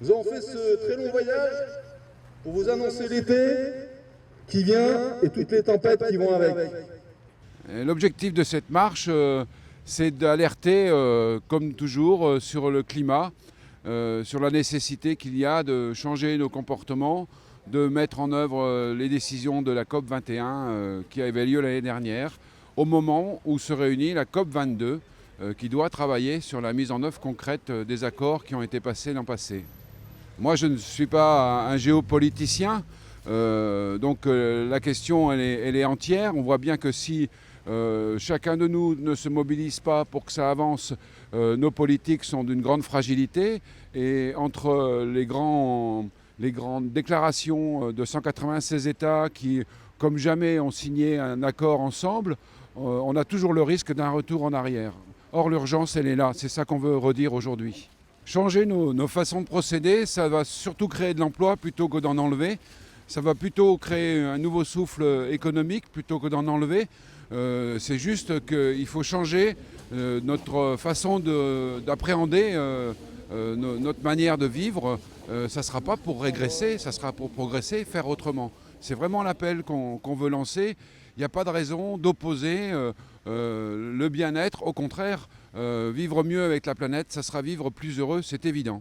Nous avons fait ce très long voyage pour vous annoncer l'été qui vient et toutes les tempêtes qui vont avec. L'objectif de cette marche, c'est d'alerter, comme toujours, sur le climat, sur la nécessité qu'il y a de changer nos comportements, de mettre en œuvre les décisions de la COP 21 qui avait lieu l'année dernière, au moment où se réunit la COP 22, qui doit travailler sur la mise en œuvre concrète des accords qui ont été passés l'an passé. Moi, je ne suis pas un géopoliticien, donc la question, elle est entière. On voit bien que si chacun de nous ne se mobilise pas pour que ça avance, nos politiques sont d'une grande fragilité. Et entre les grandes déclarations de 196 États qui, comme jamais, ont signé un accord ensemble, on a toujours le risque d'un retour en arrière. Or, l'urgence, elle est là. C'est ça qu'on veut redire aujourd'hui. Changer nos façons de procéder, ça va surtout créer de l'emploi plutôt que d'en enlever. Ça va plutôt créer un nouveau souffle économique plutôt que d'en enlever. C'est juste qu'il faut changer notre façon d'appréhender notre manière de vivre. Ça ne sera pas pour régresser, ça sera pour progresser, faire autrement. C'est vraiment l'appel qu'on veut lancer. Il n'y a pas de raison d'opposer le bien-être. Au contraire, vivre mieux avec la planète, ça sera vivre plus heureux, c'est évident.